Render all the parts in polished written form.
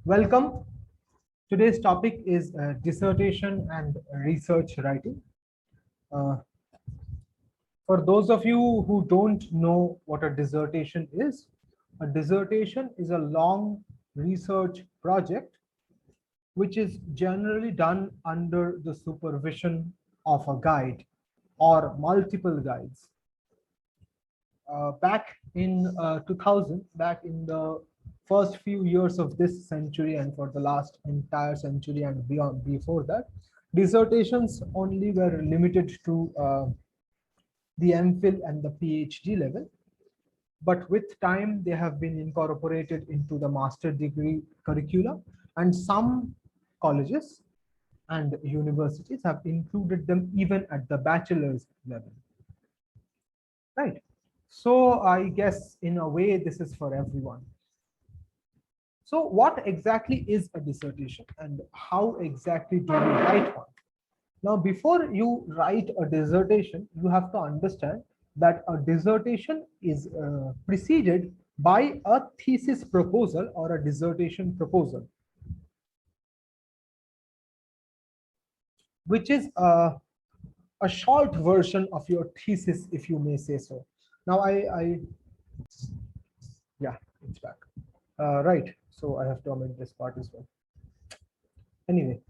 Welcome. Today's topic is dissertation and research writing. Uh, for those of you who don't know what a dissertation is a long research project which is generally done under the supervision of a guide or multiple guides. Back in 2000, back in the first few years of this century and for the last entire century and beyond before that, dissertations only were limited to the MPhil and the PhD level. But with time, they have been incorporated into the master degree curricula, and some colleges and universities have included them even at the bachelor's level. Right. So I guess in a way, this is for everyone. So what exactly is a dissertation and how exactly do you write one? Now, before you write a dissertation, you have to understand that a dissertation is preceded by a thesis proposal or a dissertation proposal, which is a short version of your thesis, if you may say so. Now, yeah, it's back. Right. So I have to omit this part as well. Anyway,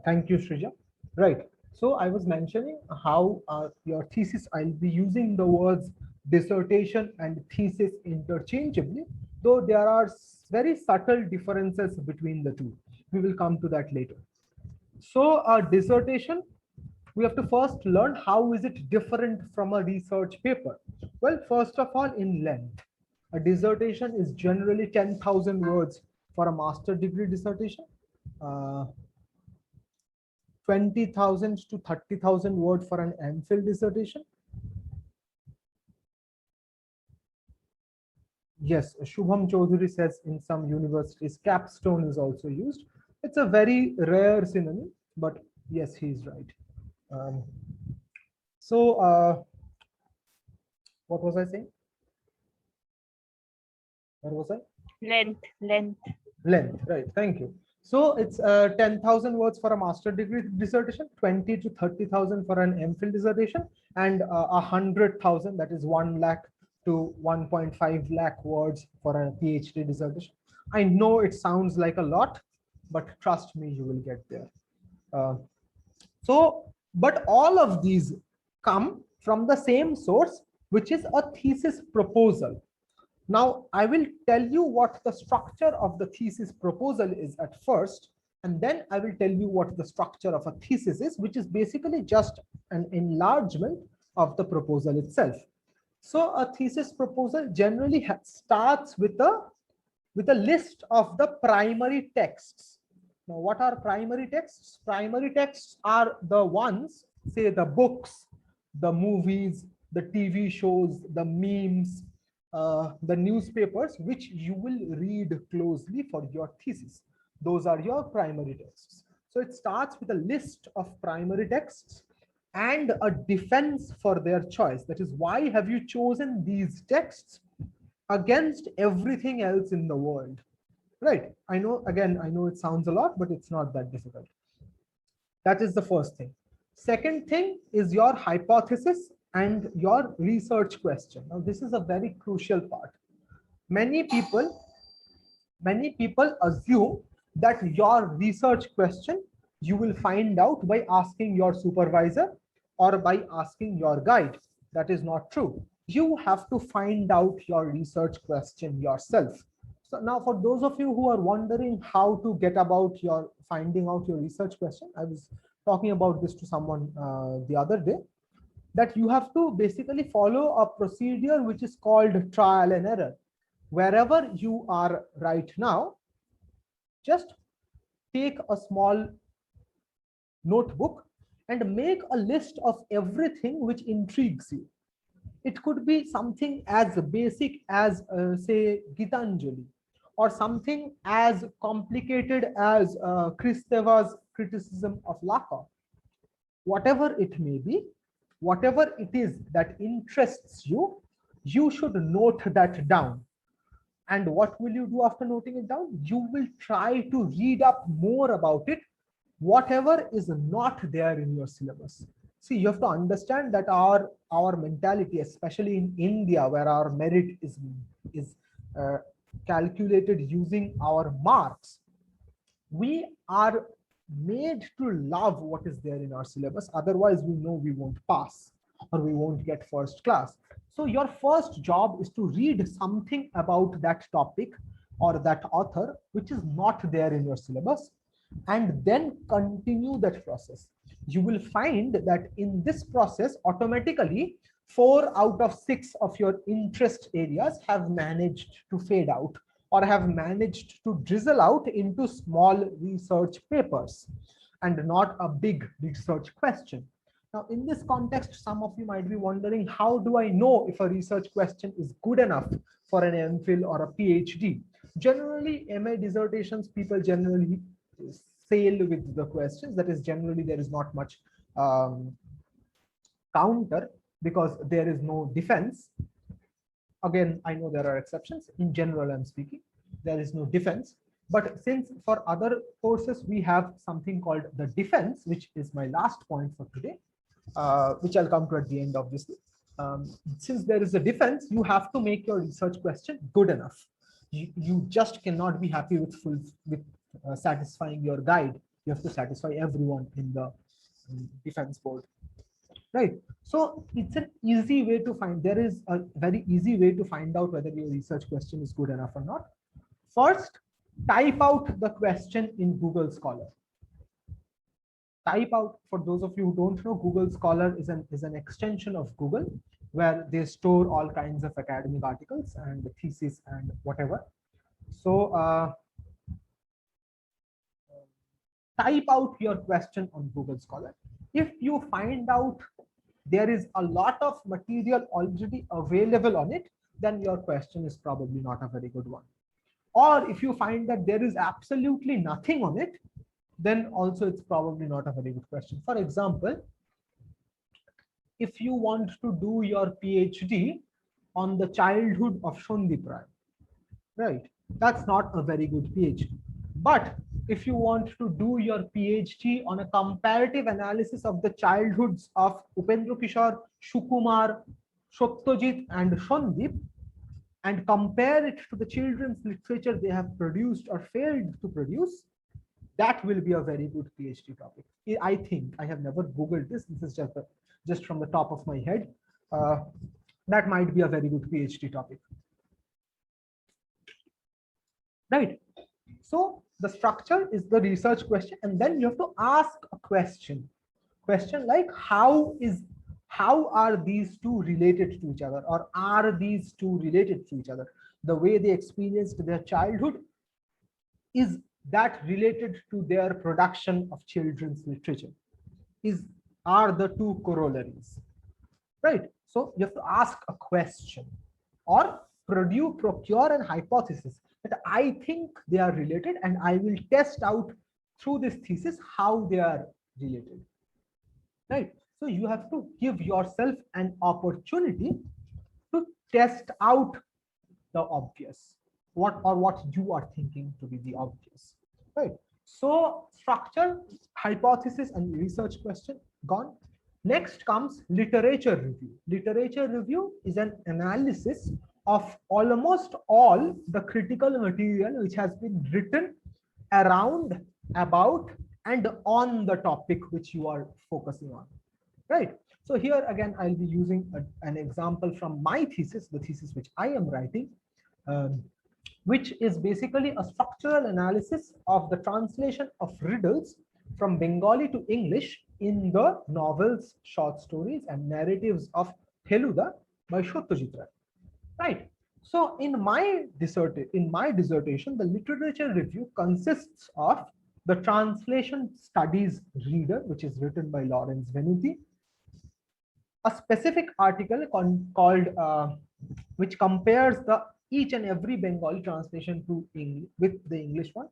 thank you, Shrija. Right. So I was mentioning how your thesis, I'll be using the words dissertation and thesis interchangeably, though there are very subtle differences between the two. We will come to that later. So a dissertation, we have to first learn how is it different from a research paper. Well, first of all, in length. A dissertation is generally 10,000 words for a master degree dissertation. 20,000 to 30,000 words for an MPhil dissertation. Yes, Shubham Chaudhary says in some universities, capstone is also used. It's a very rare synonym, but yes, he's right. What was I saying? What was I? Length, right. Thank you. So it's 10,000 words for a master degree dissertation, 20 to 30,000 for an MPhil dissertation, and 100,000, that is 1 lakh to 1.5 lakh words for a PhD dissertation. I know it sounds like a lot, but trust me, you will get there. But all of these come from the same source, which is a thesis proposal. Now, I will tell you what the structure of the thesis proposal is at first, and then I will tell you what the structure of a thesis is, which is basically just an enlargement of the proposal itself. So a thesis proposal generally starts with a list of the primary texts. Now, what are primary texts? Primary texts are the ones, say the books, the movies, the TV shows, the memes, the newspapers, which you will read closely for your thesis. Those are your primary texts. So it starts with a list of primary texts and a defense for their choice. That is, why have you chosen these texts against everything else in the world? Right. I know it sounds a lot, but it's not that difficult. That is the first thing. Second thing is your hypothesis and your research question. Now, this is a very crucial part. Many people assume that your research question you will find out by asking your supervisor or by asking your guide. That is not true. You have to find out your research question yourself. So now, for those of you who are wondering how to get about your finding out your research question, I was talking about this to someone the other day, that you have to basically follow a procedure which is called trial and error. Wherever you are right now, just take a small notebook and make a list of everything which intrigues you. It could be something as basic as say Gitanjali, or something as complicated as Kristeva's criticism of Lacan. Whatever it may be, whatever it is that interests you, you should note that down. And what will you do after noting it down? You will try to read up more about it, whatever is not there in your syllabus. See, you have to understand that our mentality, especially in India, where our merit is uh, calculated using our marks, we are made to love what is there in our syllabus. Otherwise, we know we won't pass or we won't get first class. So your first job is to read something about that topic or that author which is not there in your syllabus, and then continue that process. You will find that in this process, automatically 4 out of 6 of your interest areas have managed to fade out or have managed to drizzle out into small research papers and not a big research question. Now, in this context, some of you might be wondering, how do I know if a research question is good enough for an MPhil or a PhD? Generally, MA dissertations, people generally sail with the questions. That is, generally there is not much counter because there is no defense. Again, I know there are exceptions. In general, I'm speaking, there is no defense. But since for other courses, we have something called the defense, which is my last point for today, which I'll come to at the end of this. Since there is a defense, you have to make your research question good enough. You just cannot be happy with satisfying your guide. You have to satisfy everyone in the defense board, right? So it's an easy way to find, there is a very easy way to find out whether your research question is good enough or not. First, type out the question in Google Scholar. Type out, for those of you who don't know, Google Scholar is an extension of Google where they store all kinds of academic articles and thesis and whatever. So type out your question on Google Scholar. If you find out there is a lot of material already available on it, then your question is probably not a very good one. Or if you find that there is absolutely nothing on it, then also it's probably not a very good question. For example, if you want to do your PhD on the childhood of Shondip Rai, right? That's not a very good PhD. But if you want to do your PhD on a comparative analysis of the childhoods of Upendra Kishore, Shukumar, Satyajit, and Shondip, and compare it to the children's literature they have produced or failed to produce, that will be a very good PhD topic. I think, I have never Googled this. This is just from the top of my head. That might be a very good PhD topic. Right. So the structure is the research question, and then you have to ask a question. Question like, how are these two related to each other, or are these two related to each other? The way they experienced their childhood, is that related to their production of children's literature? Are the two corollaries? Right. So you have to ask a question or procure an hypothesis that I think they are related, and I will test out through this thesis how they are related. Right. So you have to give yourself an opportunity to test out the obvious, what you are thinking to be the obvious. Right. So structure, hypothesis, and research question gone. Next comes literature review. Literature review is an analysis of almost all the critical material which has been written around, about, and on the topic which you are focusing on. Right. So here again, I'll be using an example from my thesis, the thesis which I am writing, which is basically a structural analysis of the translation of riddles from Bengali to English in the novels, short stories, and narratives of Feluda by Satyajit Ray. Right. So in my dissertation, the literature review consists of the translation studies reader, which is written by Lawrence Venuti, a specific article called which compares each and every Bengali translation to English with the English one.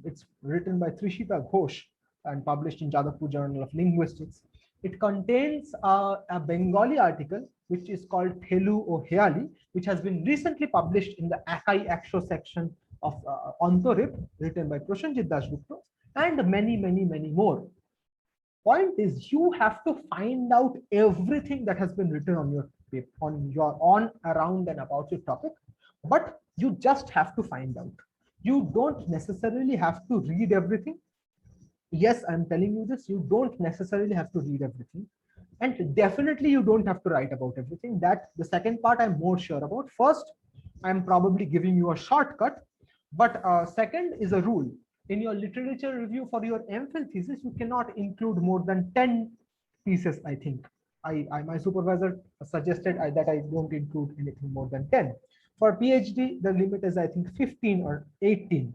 It's written by Trishita Ghosh and published in Jadavpur Journal of Linguistics. It contains a Bengali article which is called Thelu or Heali, which has been recently published in the Akai Aksho section of Antorip, written by Prosenjit Dasgupta, and many more. Point is, you have to find out everything that has been written on your paper, on, around, and about your topic, but you just have to find out. You don't necessarily have to read everything. Yes, I'm telling you this, you don't necessarily have to read everything. And definitely you don't have to write about everything. That the second part I'm more sure about. First, I'm probably giving you a shortcut, but second is a rule. In your literature review for your MPhil thesis, you cannot include more than 10 pieces, I think. My supervisor suggested that I don't include anything more than 10. For PhD, the limit is, I think, 15 or 18.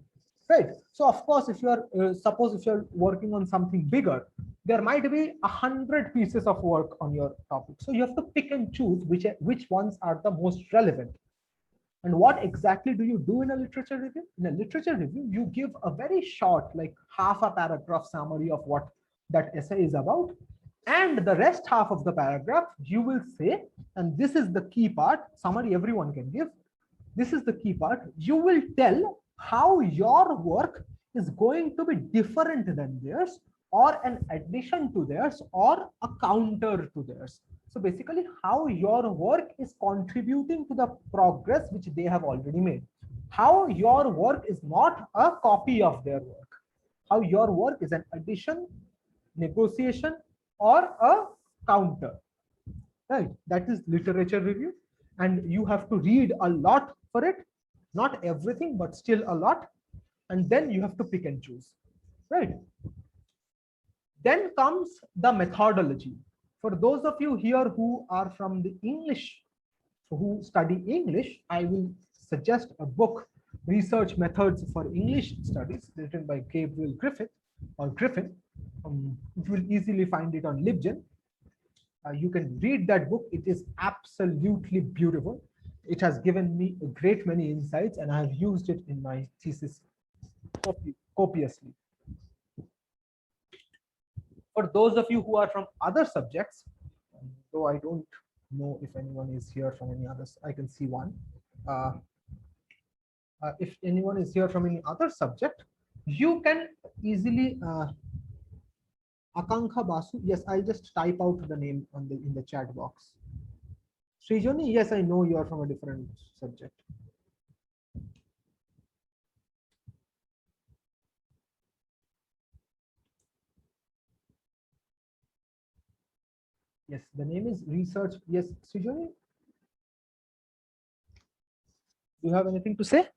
Right. So of course, if you're suppose if you're working on something bigger, there might be 100 pieces of work on your topic. So you have to pick and choose which ones are the most relevant. And what exactly do you do in a literature review? In a literature review, you give a very short, like half a paragraph summary of what that essay is about. And the rest half of the paragraph, you will say, and this is the key part, summary everyone can give. This is the key part. You will tell how your work is going to be different than theirs, or an addition to theirs, or a counter to theirs. So basically, how your work is contributing to the progress which they have already made. How your work is not a copy of their work. How your work is an addition, negotiation, or a counter. Right? That is literature review. And you have to read a lot for it. Not everything, but still a lot. And then you have to pick and choose. Right? Then comes the methodology. For those of you here who are from the English, who study English, I will suggest a book, Research Methods for English Studies, written by Gabriel Griffin. You will easily find it on LibGen. You can read that book. It is absolutely beautiful. It has given me a great many insights, and I have used it in my thesis copiously. For those of you who are from other subjects, though I don't know if anyone is here from any others, I can see one. If anyone is here from any other subject, you can easily Aritra Basu. Yes, I'll just type out the name on in the chat box. Srijoni, yes, I know you are from a different subject. Yes, the name is Research. Yes, Srijoni, do you have anything to say?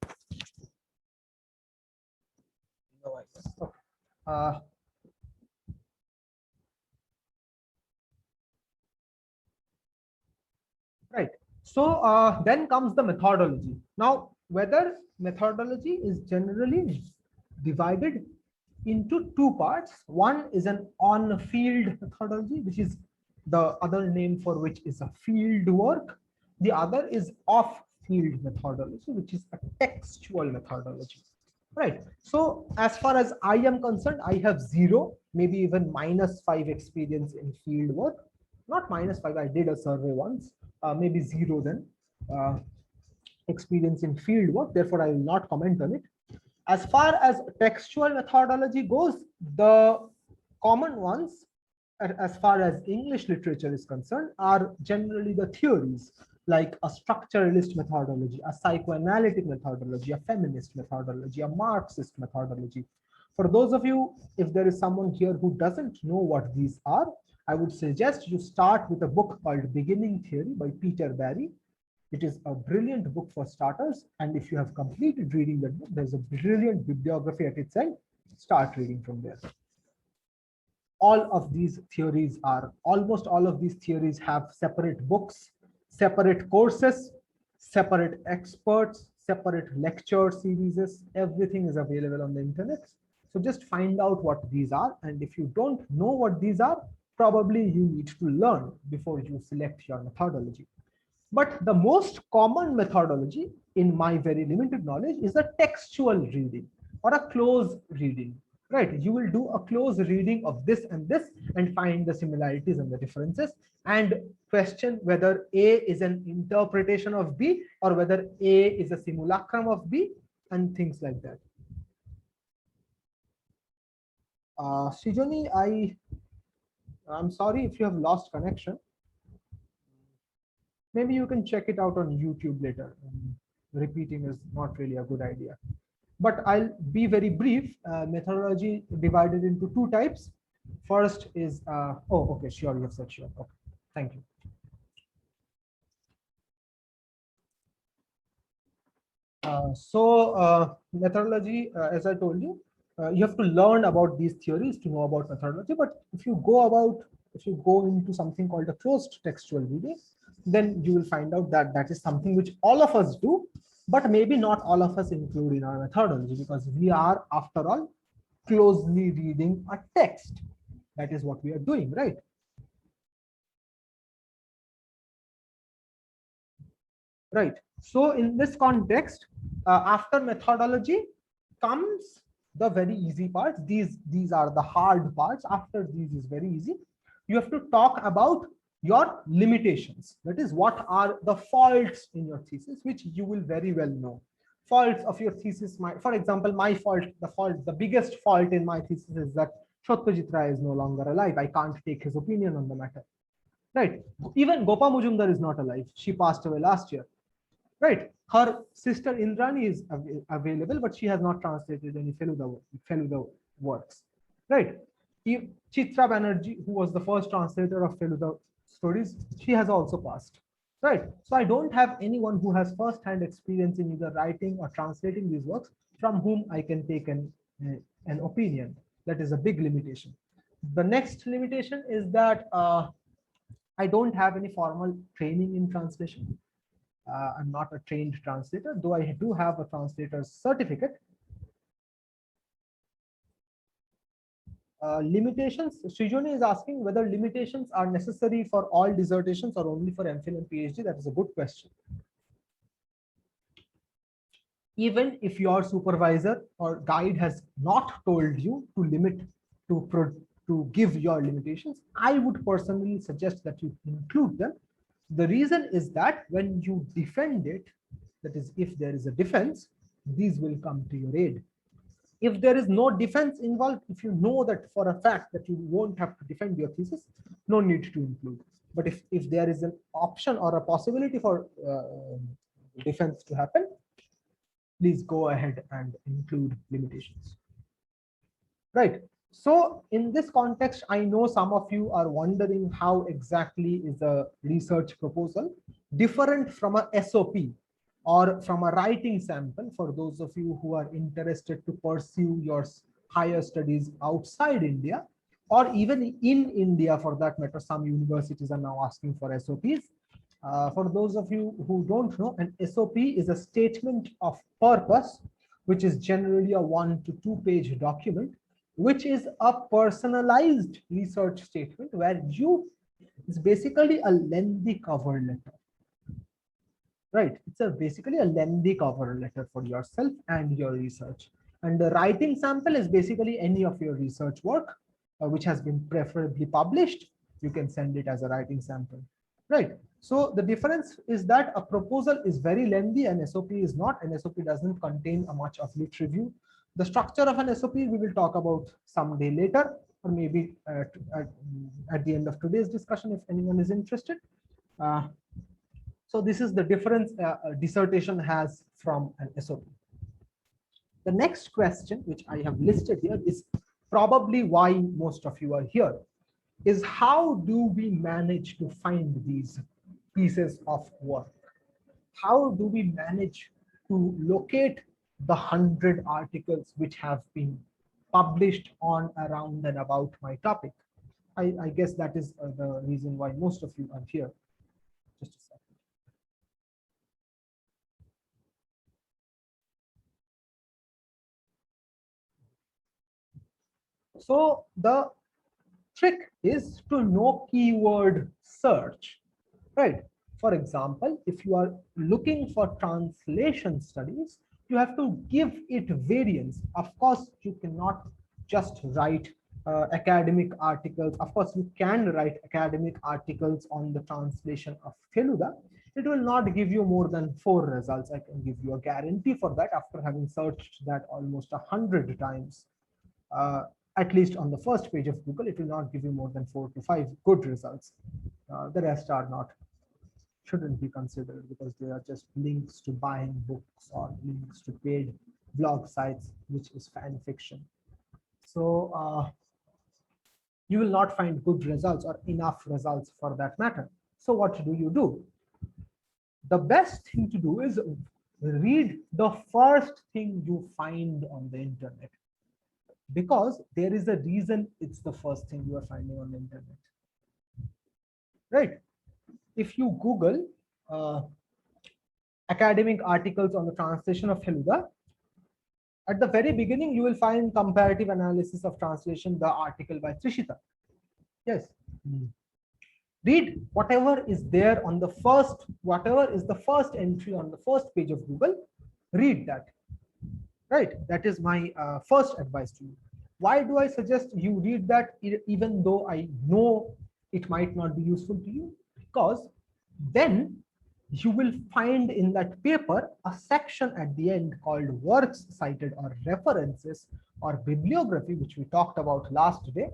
No, I guess. Okay. Right. So then comes the methodology. Now, whether methodology is generally divided into two parts. One is an on-field methodology, which is the other name for which is a field work. The other is off-field methodology, which is a textual methodology. Right. So as far as I am concerned, I have 0, maybe even -5 experience in field work. Not -5, I did a survey once, maybe 0 then. Experience in field work, therefore I will not comment on it. As far as textual methodology goes, the common ones, as far as English literature is concerned, are generally the theories, like a structuralist methodology, a psychoanalytic methodology, a feminist methodology, a Marxist methodology. For those of you, if there is someone here who doesn't know what these are, I would suggest you start with a book called Beginning Theory by Peter Barry. It is a brilliant book for starters. And if you have completed reading that book, there's a brilliant bibliography at its end. Start reading from there. All of these theories are, almost all of these theories have separate books, separate courses, separate experts, separate lecture series. Everything is available on the internet. So just find out what these are. And if you don't know what these are, probably you need to learn before you select your methodology. But the most common methodology, in my very limited knowledge, is a textual reading or a close reading. right? You will do a close reading of this and find the similarities and the differences, and question whether A is an interpretation of B or whether A is a simulacrum of B, and things like that. Srijoni, I'm sorry if you have lost connection. Maybe you can check it out on YouTube later. Repeating is not really a good idea. But I'll be very brief. Methodology divided into two types. First is, oh, okay, sure, you have said sure. Okay, thank you. Methodology, as I told you, you have to learn about these theories to know about methodology. But if you go into something called a closed textual reading, then you will find out that that is something which all of us do, but maybe not all of us include in our methodology, because we are, after all, closely reading a text. That is what we are doing, right? Right. So in this context, after methodology comes the very easy parts. These are the hard parts. After these is very easy. You have to talk about your limitations. That is, what are the faults in your thesis, which you will very well know. Faults of your thesis, for example, my fault, the biggest fault in my thesis is that Satyajit Ray is no longer alive. I can't take his opinion on the matter. Right. Even Gopa Mujumdar is not alive. She passed away last year. Right. Her sister Indrani is available, but she has not translated any Feluda works. Right. Chitra Banerjee, who was the first translator of Feluda stories, she has also passed. Right. So I don't have anyone who has first-hand experience in either writing or translating these works from whom I can take an opinion. That is a big limitation. The next limitation is that I don't have any formal training in translation. I'm not a trained translator, though I do have a translator's certificate. Limitations, Srijoni is asking whether limitations are necessary for all dissertations or only for MPhil and PhD. That is a good question. Even if your supervisor or guide has not told you to limit, to give your limitations, I would personally suggest that you include them. The reason is that when you defend it, that is, if there is a defense, these will come to your aid. If there is no defense involved, if you know that for a fact that you won't have to defend your thesis, no need to include. But if there is an option or a possibility for defense to happen, please go ahead and include limitations. Right. So in this context, I know some of you are wondering how exactly is a research proposal different from a SOP or from a writing sample for those of you who are interested to pursue your higher studies outside India, or even in India for that matter. Some universities are now asking for SOPs. For those of you who don't know, an SOP is a statement of purpose, which is generally a 1 to 2 page document, which is a personalized research statement where it's basically a lengthy cover letter. Right, it's basically a lengthy cover letter for yourself and your research. And the writing sample is basically any of your research work, which has been preferably published. You can send it as a writing sample. Right. So the difference is that a proposal is very lengthy and SOP is not. An SOP doesn't contain a much of lit review. The structure of an SOP we will talk about someday later, or maybe at the end of today's discussion if anyone is interested. So this is the difference a dissertation has from an SOP. The next question, which I have listed here, is probably why most of you are here, is how do we manage to find these pieces of work? How do we manage to locate the 100 articles which have been published on, around, and about my topic? I guess that is the reason why most of you are here. Just a second. So the trick is to know keyword search, right? For example, if you are looking for translation studies, you have to give it variance. Of course, you cannot just write academic articles. Of course, you can write academic articles on the translation of Feluda. It will not give you more than 4 results. I can give you a guarantee for that after having searched that almost 100 times. At least on the first page of Google, it will not give you more than 4 to 5 good results. The rest are not, shouldn't be considered, because they are just links to buying books or links to paid blog sites, which is fan fiction. So you will not find good results or enough results for that matter. So what do? The best thing to do is read the first thing you find on the internet, because there is a reason it's the first thing you are finding on the internet, right? If you Google academic articles on the translation of Feluda, at the very beginning, you will find comparative analysis of translation, the article by Trishita. Yes. Read whatever is there on the first, whatever is the first entry on the first page of Google, read that. Right. That is my first advice to you. Why do I suggest you read that, even though I know it might not be useful to you? Because then you will find in that paper a section at the end called works cited or references or bibliography, which we talked about last day,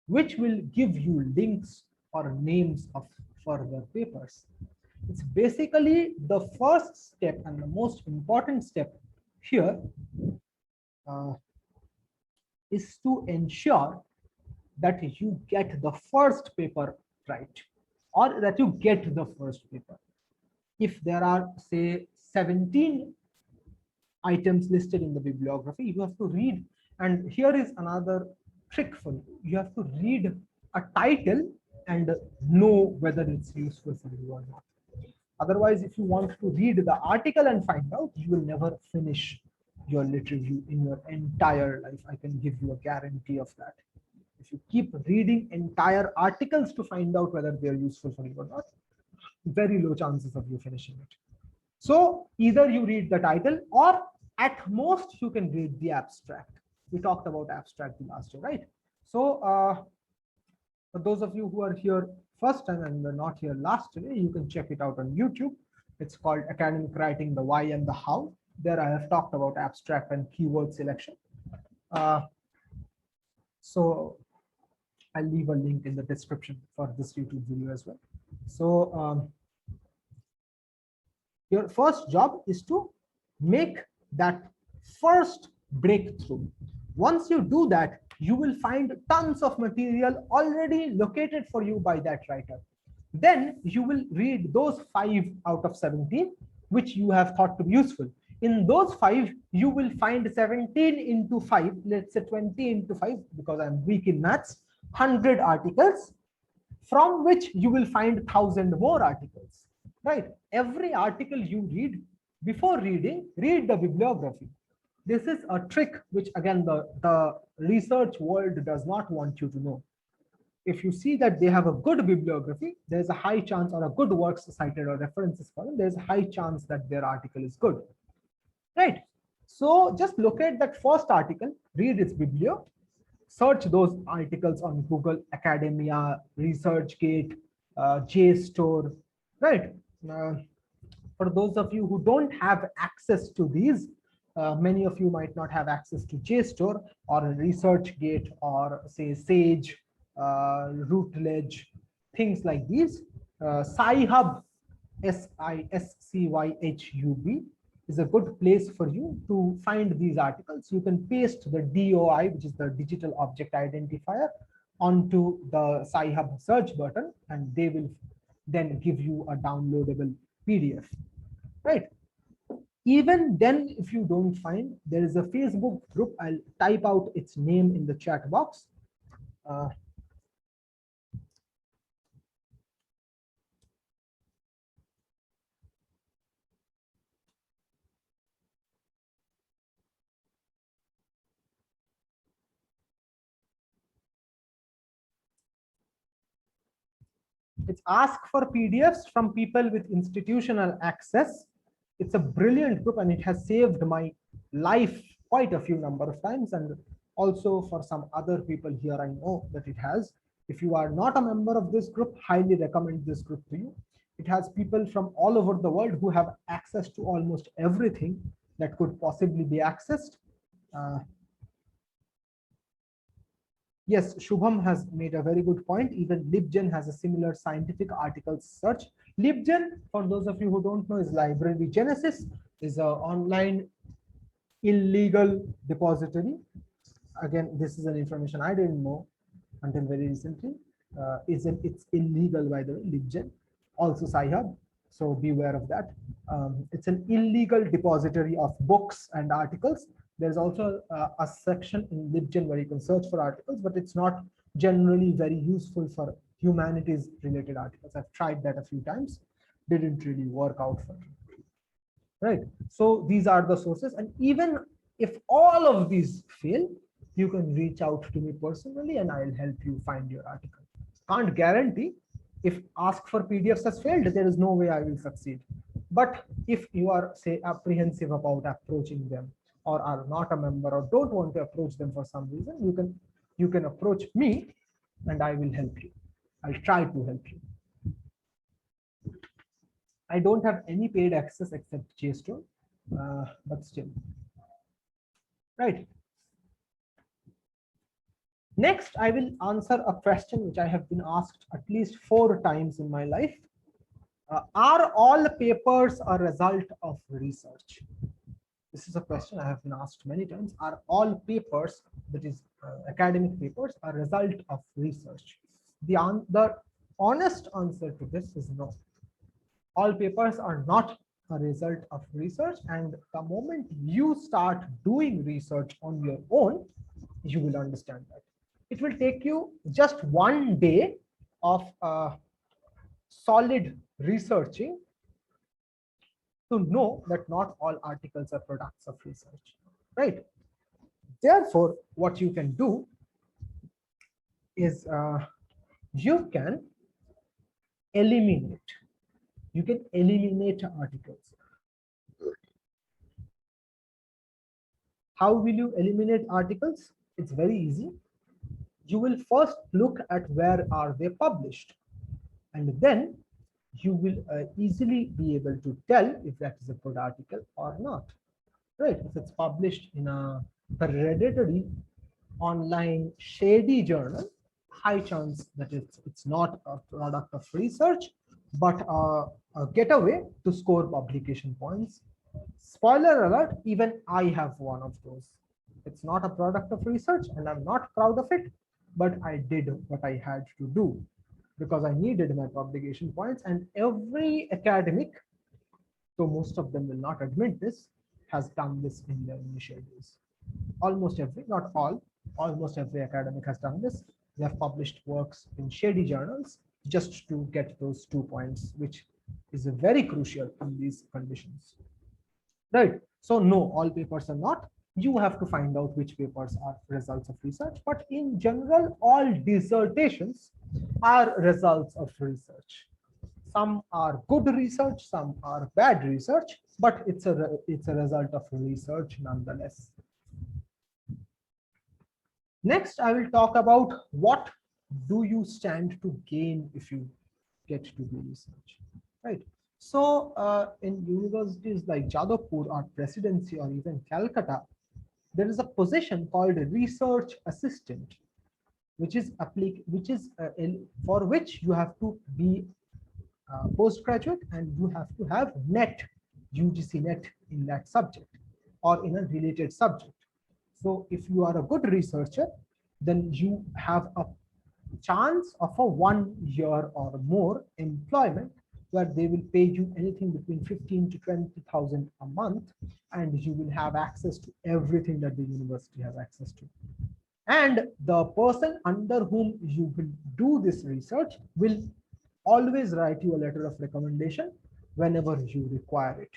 which will give you links or names of further papers. It's basically the first step and the most important step here is to ensure that you get the first paper right, or that you get the first paper. If there are, say, 17 items listed in the bibliography, you have to read, and here is another trick for you. You have to read a title and know whether it's useful for you or not. Otherwise, if you want to read the article and find out, you will never finish your lit review in your entire life. I can give you a guarantee of that. If you keep reading entire articles to find out whether they're useful for you or not, very low chances of you finishing it. So either you read the title, or at most you can read the abstract. We talked about abstract last year, right? So for those of you who are here first time and were not here last year, you can check it out on YouTube. It's called Academic Writing, the Why and the How. There I have talked about abstract and keyword selection. So I'll leave a link in the description for this YouTube video as well. So your first job is to make that first breakthrough. Once you do that, you will find tons of material already located for you by that writer. Then you will read those 5 out of 17 which you have thought to be useful. In those 5, you will find 17 into 5, let's say 20 into 5, because I'm weak in maths, 100 articles, from which you will find 1,000 more articles, right? Every article you read, before reading, read the bibliography. This is a trick which, again, the research world does not want you to know. If you see that they have a good bibliography, there's a high chance, or a good works cited or references column, there's a high chance that their article is good, right? So just locate that first article, read its biblio, search those articles on Google, Academia, ResearchGate, JSTOR, right? For those of you who don't have access to these, many of you might not have access to JSTOR or ResearchGate or say Sage, Routledge, things like these. Sci-Hub, SISCYHUB, is a good place for you to find these articles. You can paste the DOI, which is the digital object identifier, onto the Sci-Hub search button, and they will then give you a downloadable PDF, right? Even then, if you don't find, there is a Facebook group. I'll type out its name in the chat box. It's ask for PDFs from people with institutional access. It's a brilliant group, and it has saved my life quite a few number of times. And Also for some other people here, I know that it has. If you are not a member of this group, highly recommend this group to you. It has people from all over the world who have access to almost everything that could possibly be accessed. Yes, Shubham has made a very good point. Even LibGen has a similar scientific articles search. LibGen, for those of you who don't know, is Library Genesis, is an online illegal depository. Again, this is an information I didn't know until very recently. It's illegal, by the way, LibGen, also Sci-Hub, so beware of that. It's an illegal depository of books and articles. There's also a section in LibGen where you can search for articles, but it's not generally very useful for humanities related articles. I've tried that a few times, didn't really work out for me. Right, so these are the sources, and even if all of these fail, you can reach out to me personally and I'll help you find your article. Can't guarantee. If ask for PDFs has failed, there is no way I will succeed. But if you are, say, apprehensive about approaching them, or are not a member, or don't want to approach them for some reason, you can approach me and I will help you. I'll try to help you. I don't have any paid access except JSTOR, but still. Right. Next, I will answer a question which I have been asked at least 4 times in my life. Are all papers a result of research? This is a question I have been asked many times. Are all papers, that is academic papers, a result of research? The honest answer to this is no. All papers are not a result of research, and the moment you start doing research on your own, you will understand that. It will take you just 1 day of solid researching to know that not all articles are products of research, right? Therefore, what you can do is you can eliminate articles. How will you eliminate articles? It's very easy. You will first look at where are they published, and then you will easily be able to tell if that is a good article or not, right? If it's published in a hereditary online shady journal, high chance that it's not a product of research, but a getaway to score publication points. Spoiler alert, even I have one of those. It's not a product of research and I'm not proud of it, but I did what I had to do because I needed my publication points. And every academic, though most of them will not admit this, has done this in their initial days. Almost every, not all, almost every academic has done this. They have published works in shady journals just to get those 2 points, which is very crucial in these conditions. Right. So no, all papers are not. You have to find out which papers are results of research, but in general, all dissertations are results of research. Some are good research, some are bad research, but it's a result of research nonetheless. Next, I will talk about what do you stand to gain if you get to do research, right? So in universities like Jadavpur or Presidency or even Calcutta, there is a position called research assistant, which is for which you have to be postgraduate and you have to have net, UGC net in that subject or in a related subject. So if you are a good researcher, then you have a chance of a 1 year or more employment where they will pay you anything between 15 to 20,000 a month, and you will have access to everything that the university has access to. And the person under whom you will do this research will always write you a letter of recommendation whenever you require it.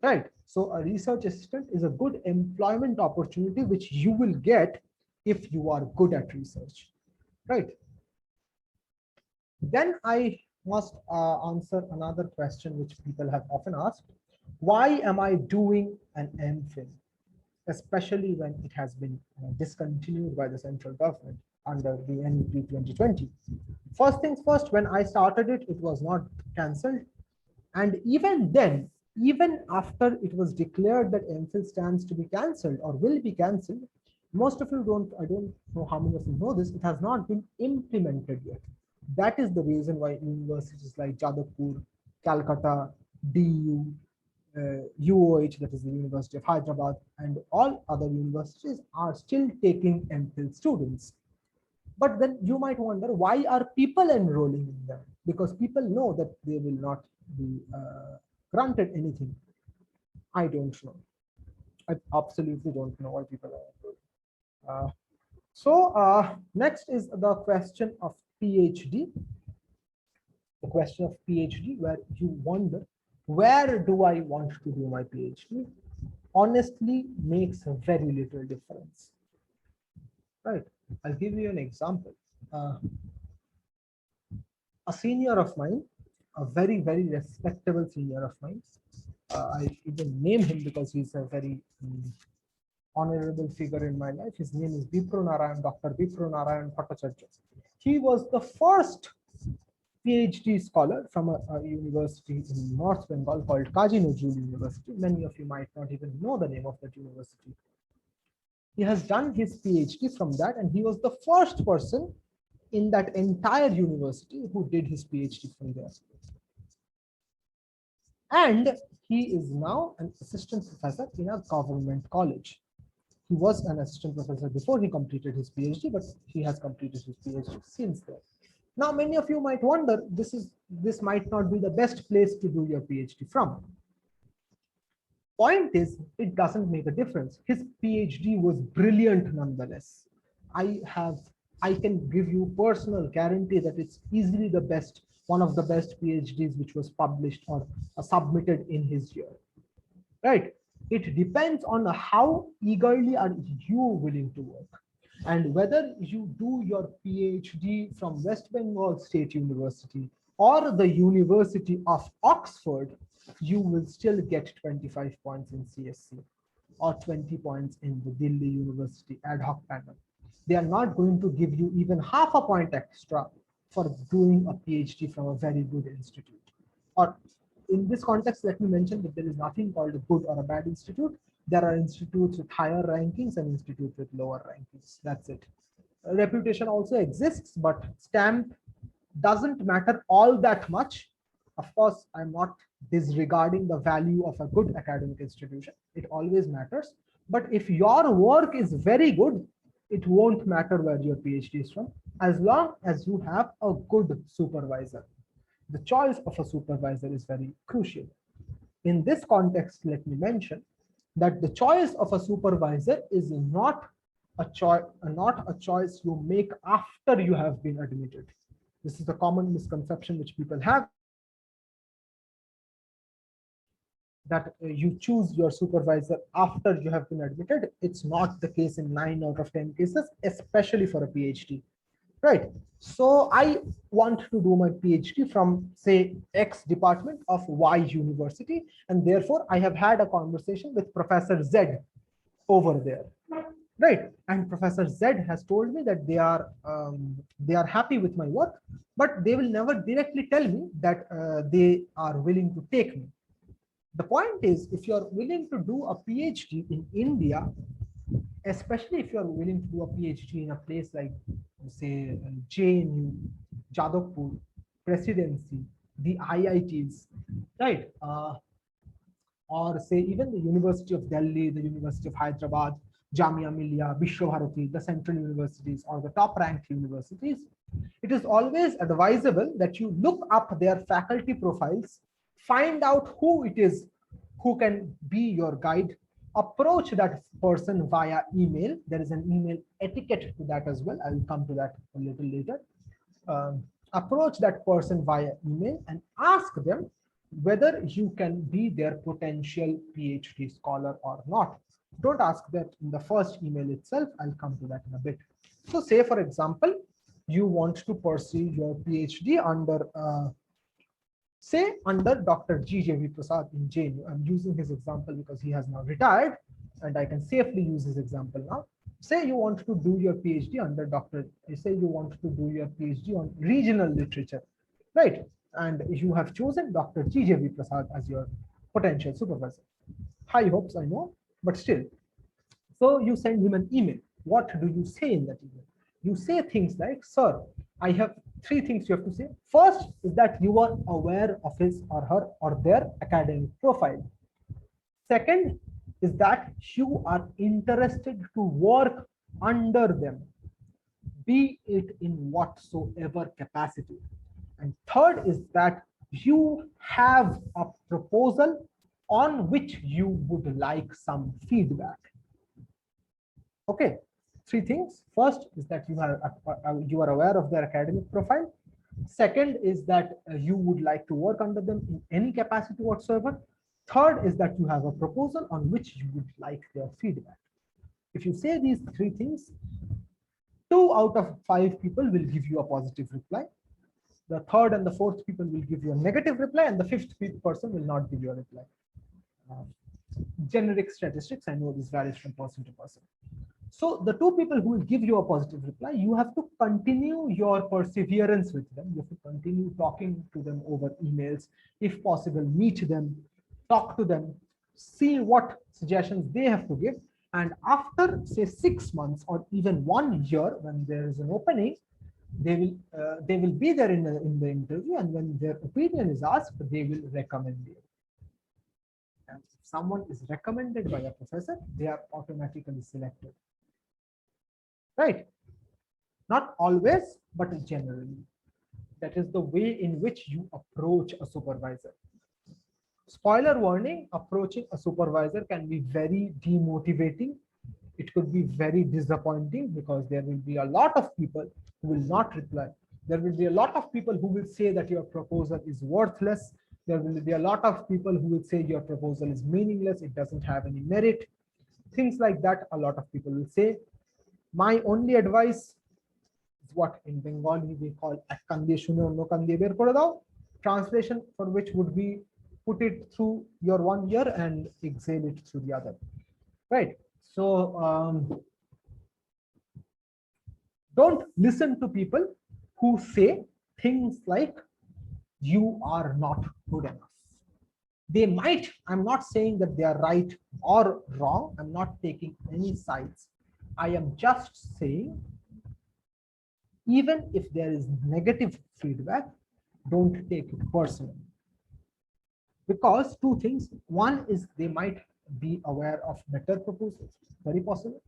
Right. So a research assistant is a good employment opportunity which you will get if you are good at research. Right. Then I must answer another question which people have often asked. Why am I doing an MPhil? especially when it has been discontinued by the central government under the NEP 2020. First things first, when I started it, it was not cancelled. And even then, even after it was declared that MPhil stands to be cancelled or will be cancelled, most of you don't, I don't know how many of you know this, it has not been implemented yet. That is the reason why universities like Jadavpur, Calcutta, DU, UOH, that is the University of Hyderabad, and all other universities are still taking MPhil students. But then you might wonder, why are people enrolling in them? Because people know that they will not be granted anything. I don't know. I absolutely don't know why people are enrolling. Next is the question of PhD. The question of PhD, where you wonder, where do I want to do my PhD? Honestly, makes a very little difference. Right. I'll give you an example. A senior of mine, a very, very respectable senior of mine, I even name him because he's a very honorable figure in my life. His name is Dr. Bipro Narayan Bhattacharya. He was the first PhD scholar from a university in North Bengal called Kazi Nazrul University. Many of you might not even know the name of that university. He has done his PhD from that, and he was the first person in that entire university who did his PhD from there. And he is now an assistant professor in a government college. He was an assistant professor before he completed his PhD, but he has completed his PhD since then. Now, many of you might wonder, this might not be the best place to do your PhD from. Point is, it doesn't make a difference. His PhD was brilliant nonetheless. I can give you personal guarantee that it's easily the best, one of the best PhDs which was published or submitted in his year. Right? It depends on how eagerly are you willing to work, and whether you do your PhD from West Bengal State University or the University of Oxford, you will still get 25 points in CSC or 20 points in the Delhi University ad hoc panel. They are not going to give you even half a point extra for doing a PhD from a very good institute. Or in this context, let me mention that there is nothing called a good or a bad institute. There are institutes with higher rankings and institutes with lower rankings. That's it. Reputation also exists, but stamp doesn't matter all that much. Of course, I'm not disregarding the value of a good academic institution. It always matters. But if your work is very good, it won't matter where your PhD is from, as long as you have a good supervisor. The choice of a supervisor is very crucial. In this context, let me mention that the choice of a supervisor is not a choice you make after you have been admitted. This is a common misconception which people have, that you choose your supervisor after you have been admitted. It's not the case in 9 out of 10 cases, especially for a PhD. Right. So I want to do my PhD from, say, X department of Y university, and therefore I have had a conversation with Professor Z over there. Right. And Professor Z has told me that they are happy with my work, but they will never directly tell me that they are willing to take me. The point is, if you're willing to do a PhD in India, especially if you're willing to do a PhD in a place like, say, JNU, Jadavpur, Presidency, the IITs, right? Or say even the University of Delhi, the University of Hyderabad, Jamia Millia, Vishwabharati, the central universities or the top ranked universities, it is always advisable that you look up their faculty profiles, find out who it is who can be your guide, approach that person via email. There is an email etiquette to that as well. I will come to that a little later. Approach that person via email and ask them whether you can be their potential PhD scholar or not. Don't ask that in the first email itself. I'll come to that in a bit. So say, for example, you want to pursue your PhD under say under Dr. G.J.V. Prasad in JNU. I'm using his example because he has now retired. and I can safely use this example now. Say you want to do your PhD under Dr. Say you want to do your PhD on regional literature, right? And you have chosen Dr. G.J.V. Prasad as your potential supervisor. High hopes, I know, but still. So you send him an email. What do you say in that email? You say things like, sir, I have three things you have to say. First is that you are aware of his or her or their academic profile. Second is that you are interested to work under them, be it in whatsoever capacity. And third is that you have a proposal on which you would like some feedback. Okay, three things. First is that you are aware of their academic profile. Second is that you would like to work under them in any capacity whatsoever. Third is that you have a proposal on which you would like their feedback. If you say these three things, 2 out of 5 people will give you a positive reply. The third and the fourth people will give you a negative reply, and the fifth person will not give you a reply. Generic statistics, I know this varies from person to person. So the 2 people who will give you a positive reply, you have to continue your perseverance with them. You have to continue talking to them over emails. If possible, meet them, talk to them, see what suggestions they have to give. And after, say, 6 months or even 1 year, when there is an opening, they will be there in the interview, and when their opinion is asked, they will recommend you. And if someone is recommended by a professor, they are automatically selected. Right? Not always, but generally. That is the way in which you approach a supervisor. Spoiler warning, approaching a supervisor can be very demotivating. It could be very disappointing because there will be a lot of people who will not reply. There will be a lot of people who will say that your proposal is worthless. There will be a lot of people who will say your proposal is meaningless. It doesn't have any merit. Things like that, a lot of people will say. My only advice is what in Bengali we call translation, for which would be put it through your 1 year and exhale it through the other. Right? So don't listen to people who say things like you are not good enough. They might, I'm not saying that they are right or wrong. I'm not taking any sides. I am just saying, even if there is negative feedback, don't take it personally. Because 2 things. One is they might be aware of better proposals, very possible.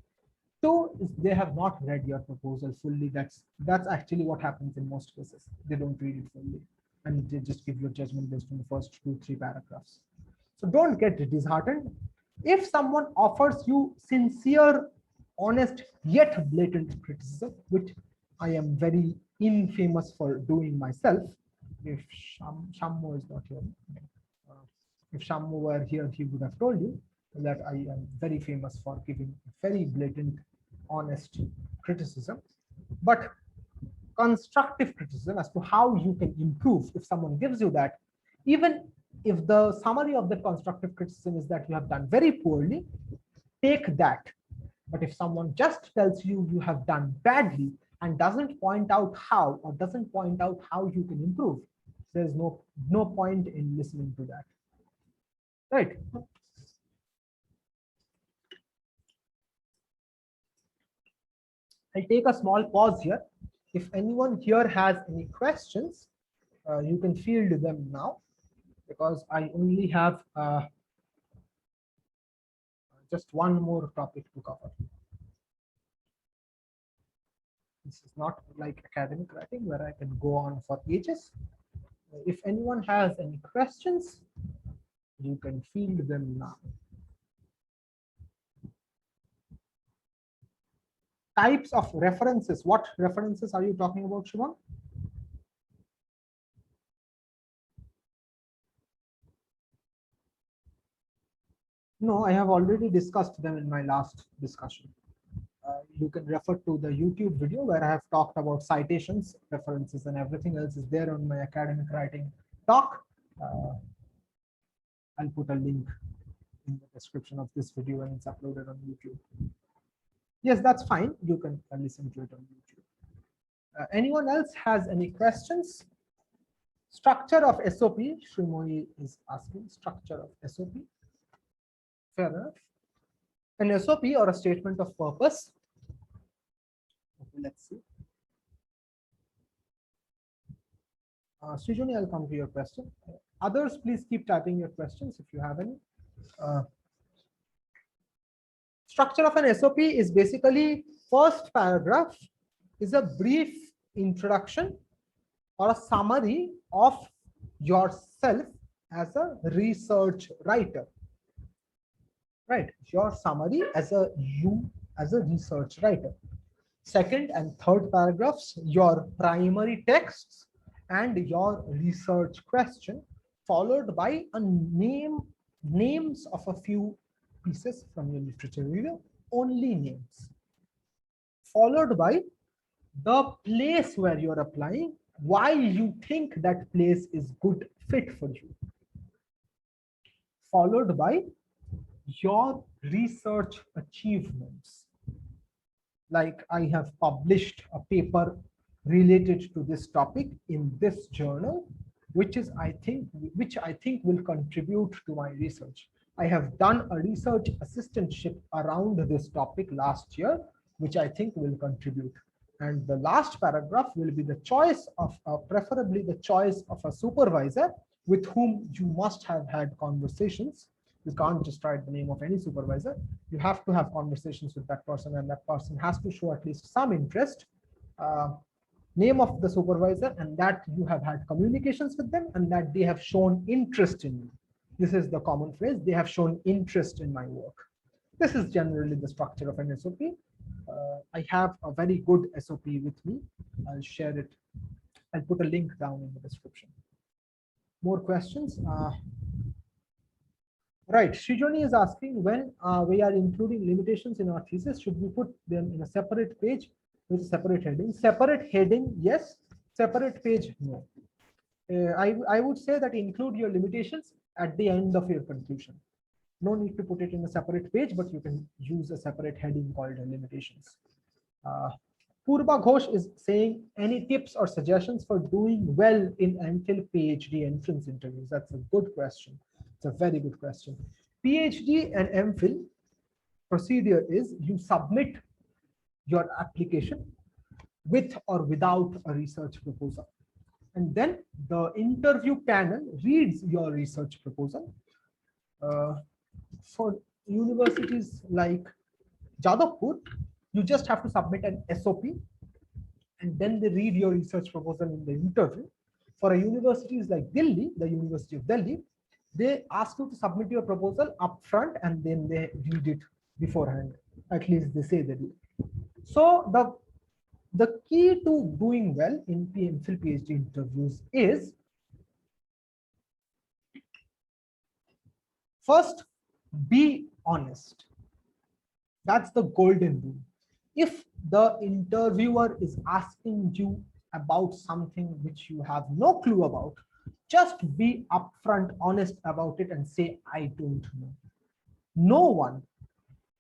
2 is they have not read your proposal fully. That's actually what happens in most cases. They don't read it fully, and they just give your judgment based on the first 2-3 paragraphs. So don't get disheartened. If someone offers you sincere, honest, yet blatant criticism, which I am very infamous for doing myself. If Shammo is not here, if Shammo were here, he would have told you that I am very famous for giving very blatant, honest criticism. But constructive criticism as to how you can improve, if someone gives you that, even if the summary of the constructive criticism is that you have done very poorly, take that. But if someone just tells you you have done badly and doesn't point out how, or doesn't point out how you can improve, there's no point in listening to that. Right? I'll take a small pause here. If anyone here has any questions, you can field them now, because I only have just one more topic to cover. This is not like academic writing where I can go on for ages. If anyone has any questions, you can field them now. Types of references. What references are you talking about, Shubham? No, I have already discussed them in my last discussion. You can refer to the YouTube video where I have talked about citations, references, and everything else is there on my academic writing talk. I'll put a link in the description of this video when it's uploaded on YouTube. Yes, that's fine. You can listen to it on YouTube. Anyone else has any questions? Structure of SOP, Srimoi is asking, structure of SOP. Fair enough. An SOP or a statement of purpose. Okay, let's see. Srijoni, I'll come to your question. Others, please keep typing your questions if you have any. Structure of an SOP is basically first paragraph is a brief introduction or a summary of yourself as a research writer. Right, your summary as a research writer. Second and third paragraphs, your primary texts and your research question, followed by a names of a few pieces from your literature review, only names, followed by the place where you're applying, why you think that place is good fit for you, followed by your research achievements. Like, I have published a paper related to this topic in this journal, which I think will contribute to my research. I have done a research assistantship around this topic last year, which I think will contribute. And the last paragraph will be the choice of, preferably the choice of a supervisor with whom you must have had conversations. You can't just write the name of any supervisor. You have to have conversations with that person, and that person has to show at least some interest. Name of the supervisor, and that you have had communications with them, and that they have shown interest in you. This is the common phrase, they have shown interest in my work. This is generally the structure of an SOP. I have a very good SOP with me. I'll share it. I'll put a link down in the description. More questions? Right, Srijoni is asking, when we are including limitations in our thesis, should we put them in a separate page with a separate heading? Separate heading, yes. Separate page, no. I would say that include your limitations at the end of your conclusion. No need to put it in a separate page, but you can use a separate heading called limitations. Purba Ghosh is saying, any tips or suggestions for doing well in MPhil PhD entrance interviews? That's a good question. It's a very good question. PhD and MPhil procedure is you submit your application with or without a research proposal. And then the interview panel reads your research proposal. For universities like Jadavpur, you just have to submit an SOP, and then they read your research proposal in the interview. For universities like Delhi, the University of Delhi, they ask you to submit your proposal upfront, and then they read it beforehand. At least they say they do. So the key to doing well in MPhil PhD interviews is, first, be honest. That's the golden rule. If the interviewer is asking you about something which you have no clue about, just be upfront, honest about it, and say, I don't know. No one,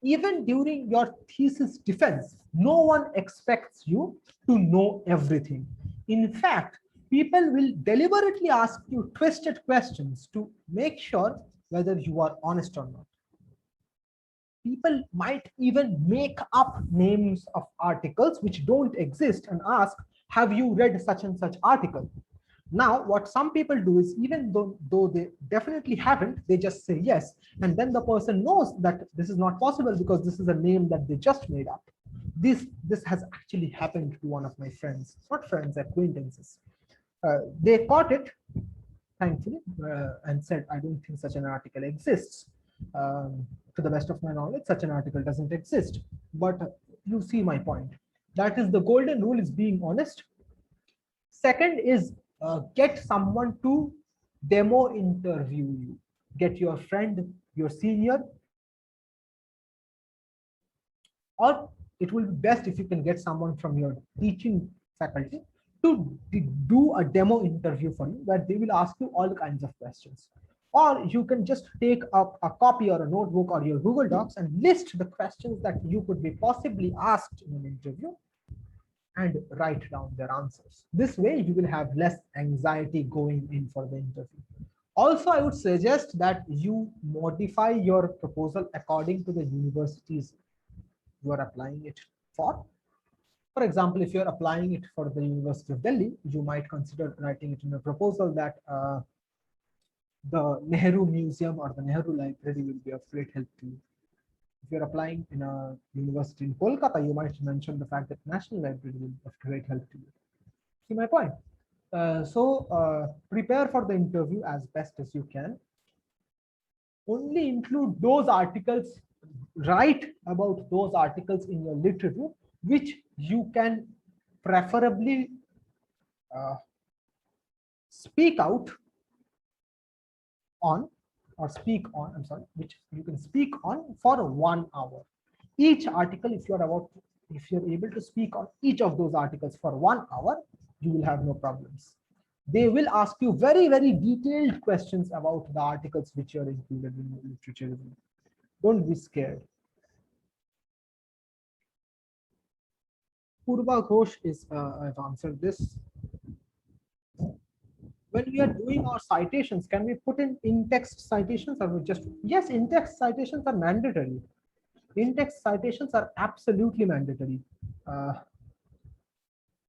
even during your thesis defense, no one expects you to know everything. In fact, people will deliberately ask you twisted questions to make sure whether you are honest or not. People might even make up names of articles which don't exist and ask, have you read such and such article? Now, what some people do is, even though they definitely haven't, they just say yes. And then the person knows that this is not possible because this is a name that they just made up. This has actually happened to one of my friends, not friends, acquaintances. They caught it, thankfully, and said, I don't think such an article exists. To the best of my knowledge, such an article doesn't exist. But you see my point. That is, the golden rule is being honest. Second is, get someone to demo interview you. Get your friend, your senior, or it will be best if you can get someone from your teaching faculty to do a demo interview for you, where they will ask you all kinds of questions. Or you can just take up a copy or a notebook or your Google Docs and list the questions that you could be possibly asked in an interview and write down their answers. This way, you will have less anxiety going in for the interview. Also, I would suggest that you modify your proposal according to the universities you are applying it for. For example, if you're applying it for the University of Delhi, you might consider writing it in a proposal that the Nehru Museum or the Nehru Library will be of great help to you. If you're applying in a university in Kolkata, you might mention the fact that National Library will be of great help to you. See my point? Prepare for the interview as best as you can. Only include those articles, write about those articles in your lit review, which you can preferably speak out on or speak on, I'm sorry, which you can speak on for 1 hour. Each article, if you're able to speak on each of those articles for 1 hour, you will have no problems. They will ask you very, very detailed questions about the articles which are included in the literature review. Don't be scared. Purva Ghosh is, I've answered this. When we are doing our citations, can we put in text citations or we just, yes, in text citations are mandatory. In text citations are absolutely mandatory.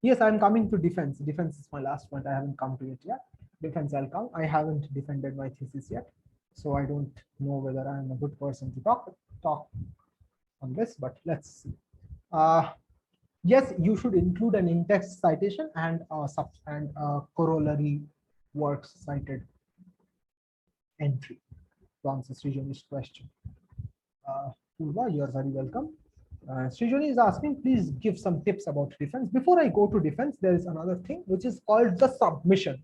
Yes, I'm coming to defense. Defense is my last point. I haven't come to it yet. Defense, I'll come. I haven't defended my thesis yet, so I don't know whether I'm a good person to talk on this. But let's see. Yes, you should include an in-text citation and a corollary works cited entry to answer Srijani's question. Purva, you're very welcome. Srijani is asking, please give some tips about defense. Before I go to defense, there is another thing which is called the submission.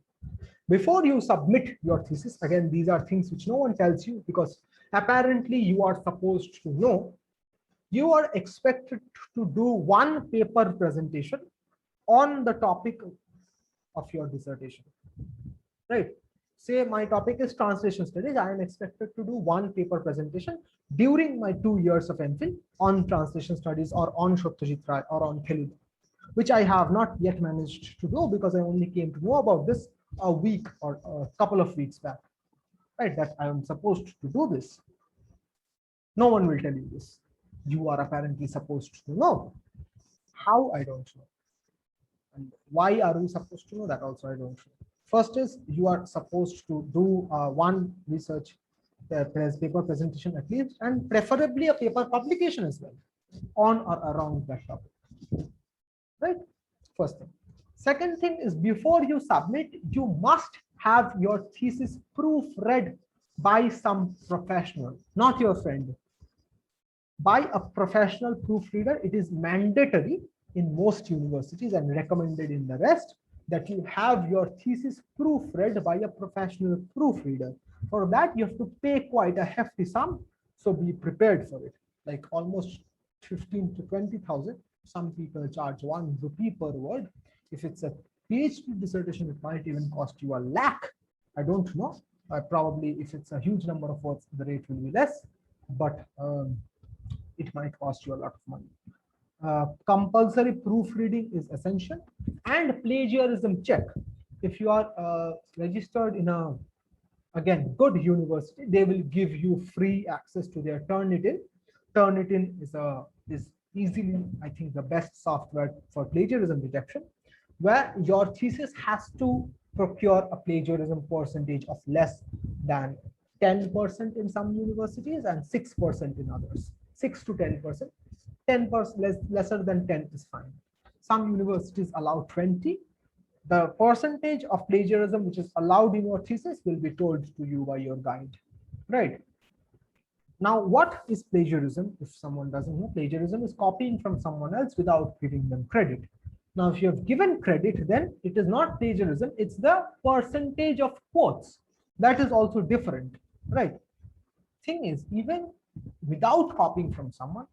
Before you submit your thesis, again, these are things which no one tells you because apparently you are supposed to know. You are expected to do one paper presentation on the topic of your dissertation, right? Say my topic is translation studies. I am expected to do one paper presentation during my 2 years of MPhil on translation studies or on Satyajit Ray or on Telugu, which I have not yet managed to do because I only came to know about this a week or a couple of weeks back, right? That I am supposed to do this. No one will tell you this. You are apparently supposed to know. How, I don't know. And why are we supposed to know that also, I don't know. First is you are supposed to do one research paper presentation at least, and preferably a paper publication as well on or around that topic, right? First thing. Second thing is before you submit, you must have your thesis proofread by some professional, not your friend. By a professional proofreader. It is mandatory in most universities and recommended in the rest that you have your thesis proofread by a professional proofreader. For that, you have to pay quite a hefty sum. So be prepared for it, like almost 15 to 20,000. Some people charge 1 rupee per word. If it's a PhD dissertation, it might even cost you 1 lakh. I don't know. Probably if it's a huge number of words, the rate will be less, but it might cost you a lot of money. Compulsory proofreading is essential, and plagiarism check. If you are registered in a, again, good university, they will give you free access to their Turnitin. Turnitin is easily, I think, the best software for plagiarism detection, where your thesis has to procure a plagiarism percentage of less than 10% in some universities and 6% in others. 6 to 10%. 10% lesser than 10 is fine. Some universities allow 20. The percentage of plagiarism which is allowed in your thesis will be told to you by your guide, right? Now, what is plagiarism? If someone doesn't know, plagiarism is copying from someone else without giving them credit. Now, if you have given credit, then it is not plagiarism, it's the percentage of quotes. That is also different, right? Thing is, even without copying from someone,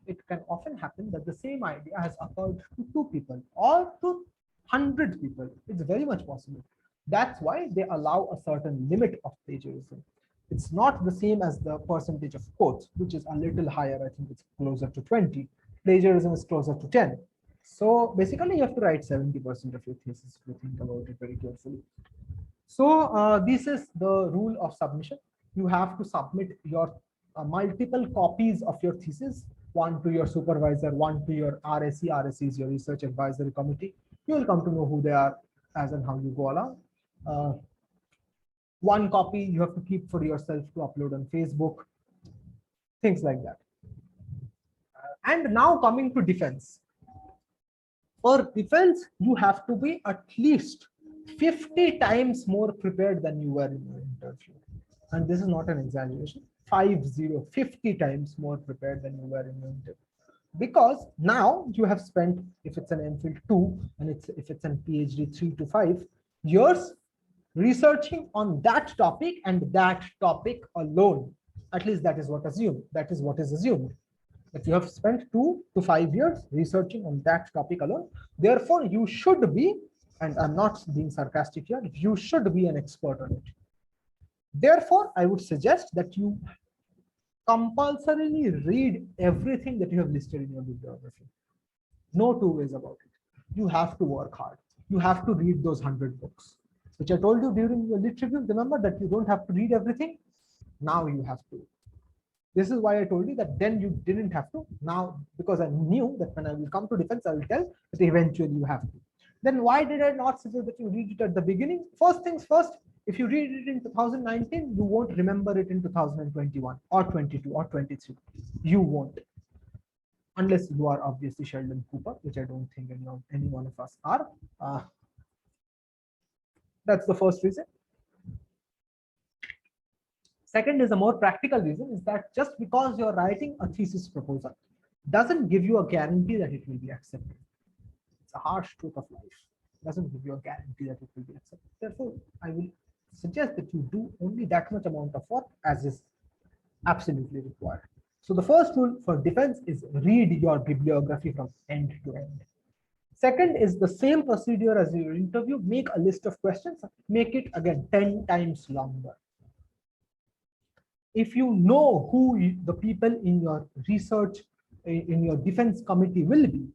it can often happen that the same idea has occurred to 2 people or to 100 people. It's very much possible. That's why they allow a certain limit of plagiarism. It's not the same as the percentage of quotes, which is a little higher. I think it's closer to 20. Plagiarism is closer to 10. So basically, you have to write 70% of your thesis if you think about it very carefully. So this is the rule of submission. You have to submit your multiple copies of your thesis, one to your supervisor, one to your RSE. RSE is your research advisory committee. You will come to know who they are as and how you go along. One copy you have to keep for yourself to upload on Facebook, things like that. And now coming to defense. For defense, you have to be at least 50 times more prepared than you were in your interview. And this is not an exaggeration. 50 times more prepared than you were in your interview. Because now you have spent, if it's an MPhil 2 and if it's an PhD 3 to 5 years researching on that topic and that topic alone. At least that is what assumed. That is what is assumed. That you have spent 2 to 5 years researching on that topic alone. Therefore, you should be, and I'm not being sarcastic here, you should be an expert on it. Therefore, I would suggest that you compulsorily read everything that you have listed in your bibliography. No two ways about it. You have to work hard. You have to read those 100 books, which I told you during the lit review. Remember that you don't have to read everything. Now you have to. This is why I told you that then you didn't have to. Now, because I knew that when I will come to defense, I will tell that eventually you have to. Then why did I not suggest that you read it at the beginning? First things first, if you read it in 2019, you won't remember it in 2021 or 22 or 23. You won't. Unless you are obviously Sheldon Cooper, which I don't think any one of us are. That's the first reason. Second is a more practical reason, is that just because you're writing a thesis proposal doesn't give you a guarantee that it will be accepted. It's a harsh truth of life. It doesn't give you a guarantee that it will be accepted. Therefore, I will suggest that you do only that much amount of work as is absolutely required. So the first rule for defense is read your bibliography from end to end. Second is the same procedure as your interview. Make a list of questions, make it again 10 times longer. If you know who the people in your research, in your defense committee will be,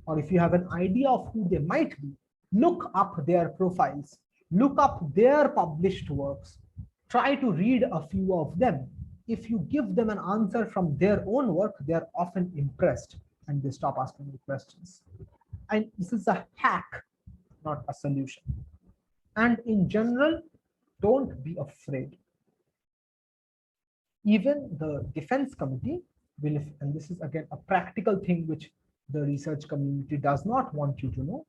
or if you have an idea of who they might be, look up their profiles, look up their published works, try to read a few of them. If you give them an answer from their own work, they are often impressed and they stop asking you questions. And this is a hack, not a solution. And in general, don't be afraid. Even the defense committee will, and this is again a practical thing which the research community does not want you to know,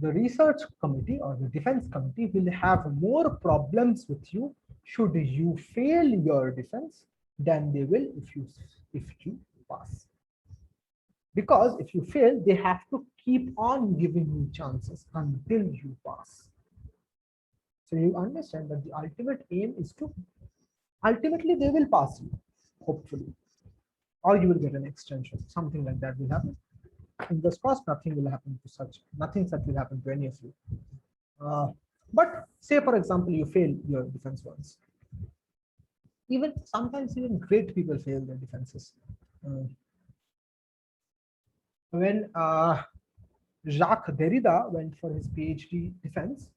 the research committee or the defense committee will have more problems with you should you fail your defense than they will if you pass. Because if you fail, they have to keep on giving you chances until you pass. So you understand that the ultimate aim is to, ultimately they will pass you, hopefully, or you will get an extension, something like that will happen. In this course, nothing will happen to such, nothing such will happen to any of you. But say, for example, you fail your defense once. Even sometimes even great people fail their defenses. When Jacques Derrida went for his PhD defense,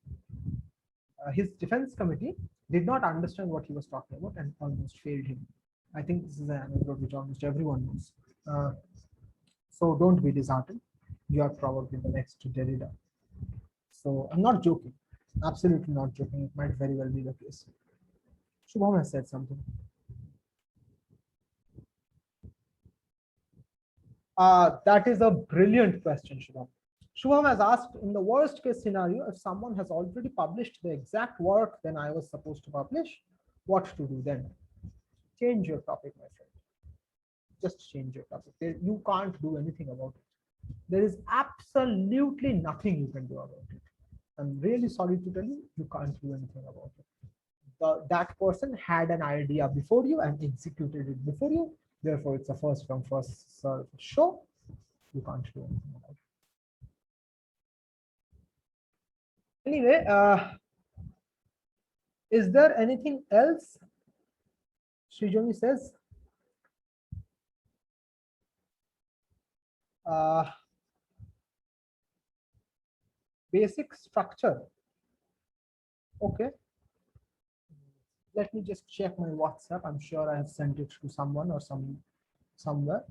his defense committee did not understand what he was talking about and almost failed him. I think this is an anecdote which almost everyone knows. So don't be disheartened. You are probably the next Derrida. So I'm not joking. Absolutely not joking. It might very well be the case. Shubham has said something. That is a brilliant question, Shubham. Shubham has asked, in the worst case scenario, if someone has already published the exact work then I was supposed to publish, what to do then? Change your topic, my friend. Just change your topic. You can't do anything about it. There is absolutely nothing you can do about it. I'm really sorry to tell you, you can't do anything about it. That person had an idea before you and executed it before you. Therefore, it's a first come, first serve show. You can't do anything about it. Anyway, Is there anything else? Srijoni says, uh, basic structure. Okay, let me just check my WhatsApp. I'm sure I have sent it to someone or somewhere.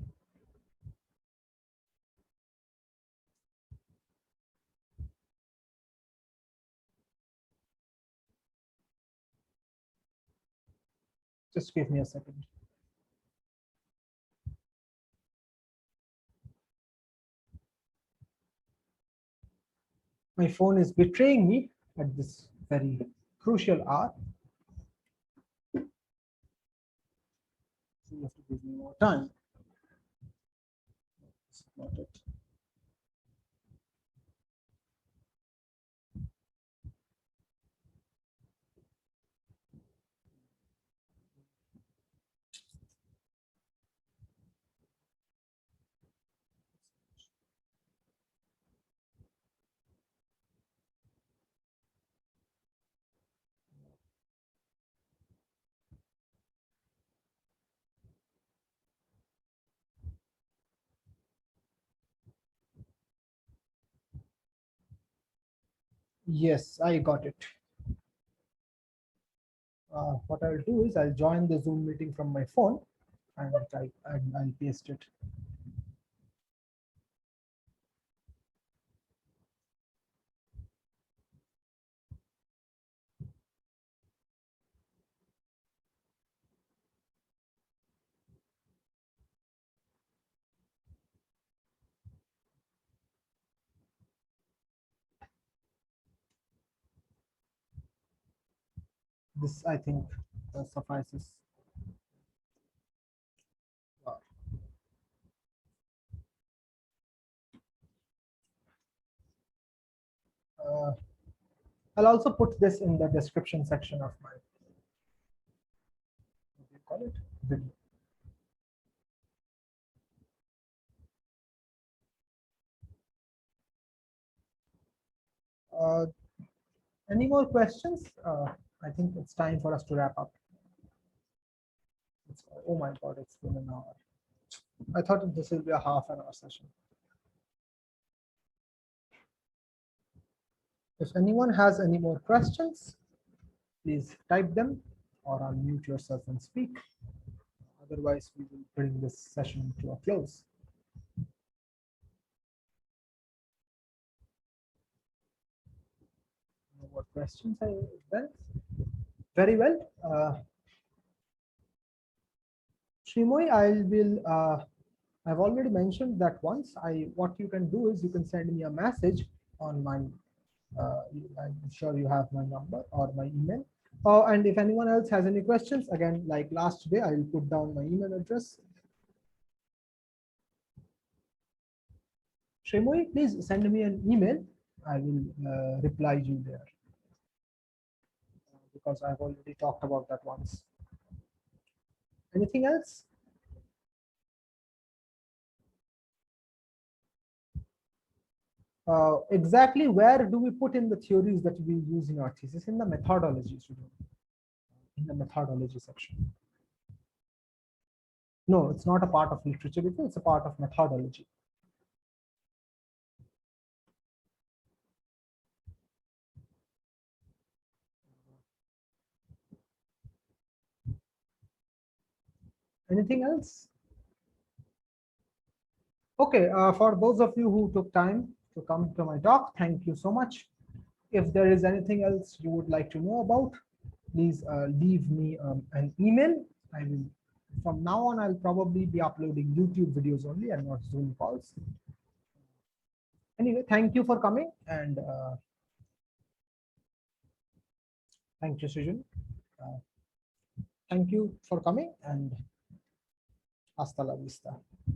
Just give me a second. My phone is betraying me at this very crucial hour. So you have to give me more time. That's not it. Yes, I got it. What I'll do is I'll join the Zoom meeting from my phone and I'll paste it. This, I think, suffices. Uh, I'll also put this in the description section of my, what do you call it, video. Any more questions? I think it's time for us to wrap up. Oh my God, it's been an hour. I thought this will be a half-an-hour session. If anyone has any more questions, please type them or unmute yourself and speak. Otherwise, we will bring this session to a close. No more questions, then? Very well. Shrimoy, I've already mentioned that once. What you can do is you can send me a message on my, I'm sure you have my number or my email. And if anyone else has any questions, again, like last day, I will put down my email address. Shrimoy, please send me an email. I will reply you there because I've already talked about that once. Anything else? Exactly where do we put in the theories that we use in our thesis? In the methodology, in the methodology section. No, it's not a part of literature review, it's a part of methodology. Anything else? Okay, for those of you who took time to come to my talk, thank you so much. If there is anything else you would like to know about, please leave me an email. I will, from now on, I'll probably be uploading YouTube videos only and not Zoom calls. Anyway, thank you for coming and thank you, Sujan. Thank you for coming and hasta la vista.